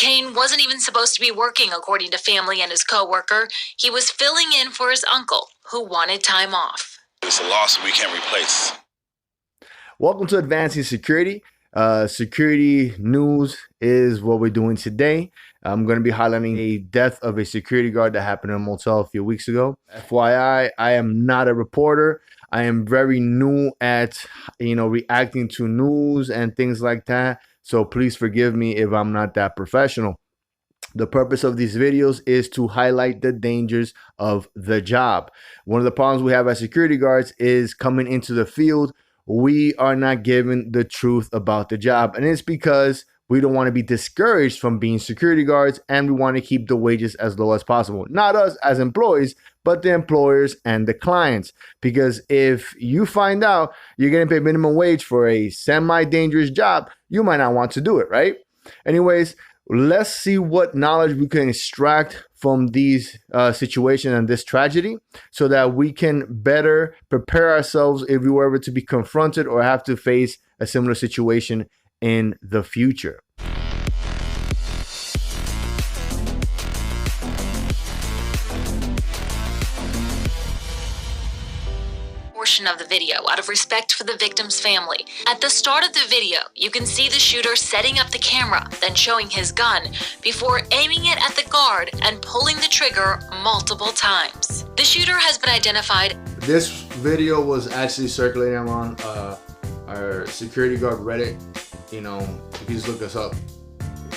Cain wasn't even supposed to be working, according to family and his co-worker. He was filling in for his uncle, who wanted time off. It's a loss we can't replace. Welcome to Advancing Security. Security news is what we're doing today. I'm going to be highlighting a death of a security guard that happened in a motel a few weeks ago. FYI, I am not a reporter. I am very new at, reacting to news and things like that. So please forgive me if I'm not that professional. The purpose of these videos is to highlight the dangers of the job. One of the problems we have as security guards is coming into the field, we are not given the truth about the job. And it's because we don't want to be discouraged from being security guards, and we want to keep the wages as low as possible. Not us as employees, but the employers and the clients. Because if you find out you're getting paid minimum wage for a semi-dangerous job, you might not want to do it, right? Anyways, let's see what knowledge we can extract from these situations and this tragedy so that we can better prepare ourselves if we were ever to be confronted or have to face a similar situation in the future. Portion of the video out of respect for the victim's family. At the start of the video, you can see the shooter setting up the camera, then showing his gun before aiming it at the guard and pulling the trigger multiple times. The shooter has been identified. This video was actually circulating on our security guard Reddit. You can just look us up.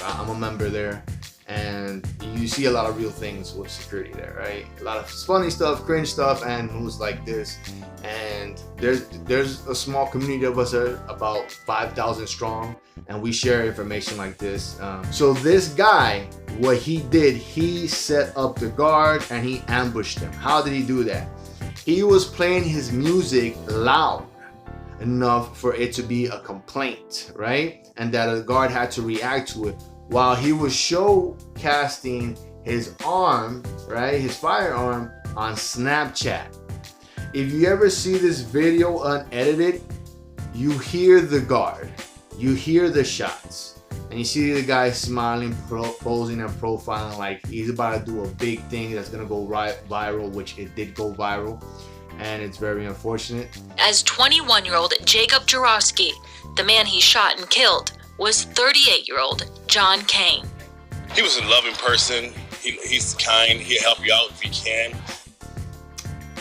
I'm a member there, and you see a lot of real things with security there, right? A lot of funny stuff, cringe stuff, and news like this. And there's a small community of us, about 5,000 strong, and we share information like this. So this guy, what he did, he set up the guard and he ambushed him. How did he do that? He was playing his music loud enough for it to be a complaint, right? And that a guard had to react to it while he was showcasing his arm, right, his firearm on Snapchat. If you ever see this video unedited, you hear the guard, you hear the shots, and you see the guy smiling, posing and profiling like he's about to do a big thing that's gonna go viral, which it did go viral. And it's very unfortunate. As 21-year-old Jacob Jarowski, the man he shot and killed, was 38-year-old John Cain. He was a loving person. He's kind. He'll help you out if he can.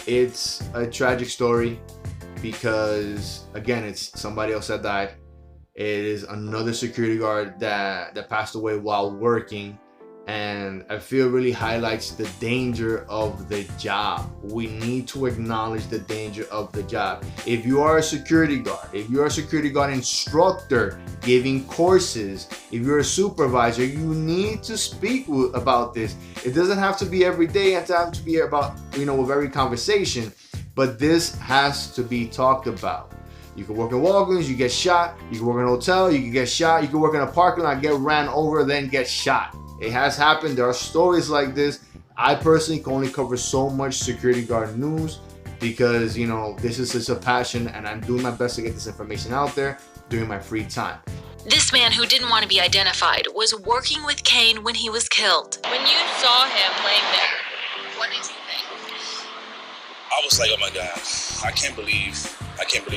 It's a tragic story because, again, it's somebody else that died. It is another security guard that passed away while working. And I feel really highlights the danger of the job. We need to acknowledge the danger of the job. If you are a security guard, if you're a security guard instructor giving courses, if you're a supervisor, you need to speak about this. It doesn't have to be every day. It has to have to be about, with every conversation, but this has to be talked about. You can work in Walgreens, you get shot. You can work in a hotel, you can get shot. You can work in a parking lot, get ran over, then get shot. It has happened. There are stories like this. I personally can only cover so much security guard news because, this is such a passion, and I'm doing my best to get this information out there during my free time. This man, who didn't want to be identified, was working with Cain when he was killed. When you saw him laying there, what did you think? I was like, oh my God, I can't believe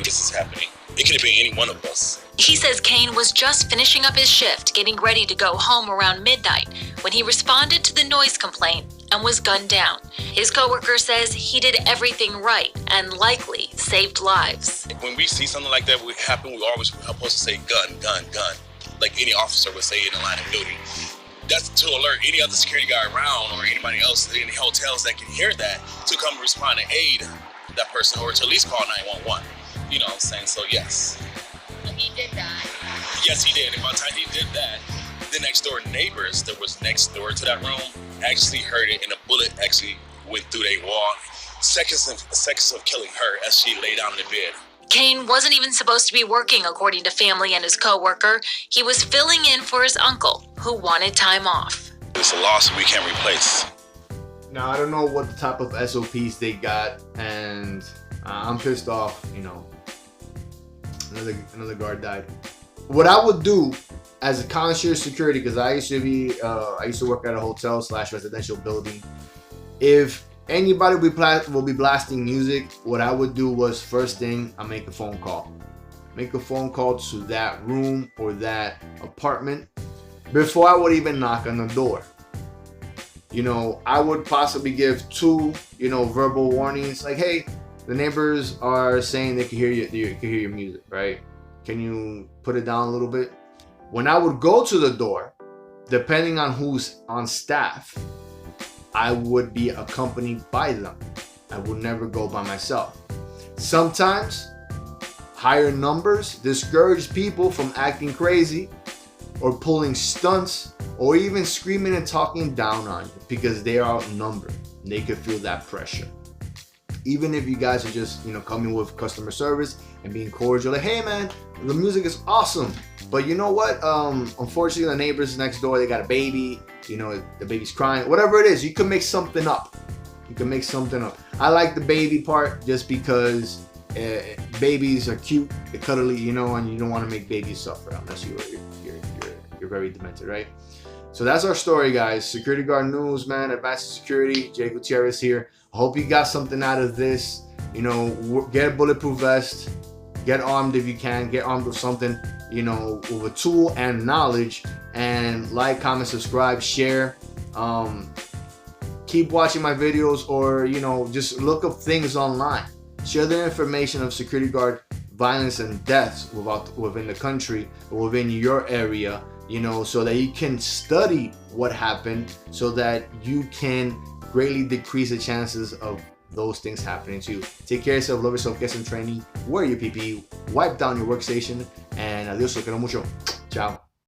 this is happening. It could have been any one of us. He says Cain was just finishing up his shift, getting ready to go home around midnight, when he responded to the noise complaint and was gunned down. His coworker says he did everything right and likely saved lives. When we see something like that happen, we always are supposed to say gun, gun, gun, like any officer would say in the line of duty. That's to alert any other security guy around or anybody else in the hotels that can hear that to come respond and aid that person, or to at least call 911. You know what I'm saying? So yes. And he did that. Yes, he did. And by the time he did that, the next door neighbors that was next door to that room actually heard it, and a bullet actually went through their wall. Seconds of killing her as she lay down in the bed. Cain wasn't even supposed to be working, according to family and his co-worker. He was filling in for his uncle, who wanted time off. It's a loss we can't replace. Now, I don't know what the type of SOPs they got, and I'm pissed off, another guard died. what I would do as a concierge security, because I used to work at a hotel / residential building. If anybody will be blasting music, what I would do was, first thing, I make a phone call. Make a phone call to that room or that apartment before I would even knock on the door. You know, I would possibly give 2, verbal warnings, like, hey, the neighbors are saying they can hear your music, right? Can you put it down a little bit? When I would go to the door, depending on who's on staff, I would be accompanied by them. I would never go by myself. Sometimes higher numbers discourage people from acting crazy or pulling stunts or even screaming and talking down on you because they are outnumbered. They could feel that pressure. Even if you guys are just, coming with customer service and being cordial, like, hey man, the music is awesome, but you know what? Unfortunately, the neighbors next door, they got a baby, the baby's crying, whatever it is, you can make something up. I like the baby part just because babies are cute, they're cuddly, and you don't want to make babies suffer unless you're very demented, right? So that's our story, guys. Security guard news, man. Advanced Security. Jay Gutierrez here. I hope you got something out of this. Get a bulletproof vest. Get armed if you can. Get armed with something, with a tool and knowledge. And like, comment, subscribe, share. Keep watching my videos, or just look up things online. Share the information of security guard violence and deaths within the country or within your area, so that you can study what happened, so that you can greatly decrease the chances of those things happening to you. Take care of yourself, love yourself, get some training, wear your PPE, wipe down your workstation, and adios, lo quiero mucho. Ciao.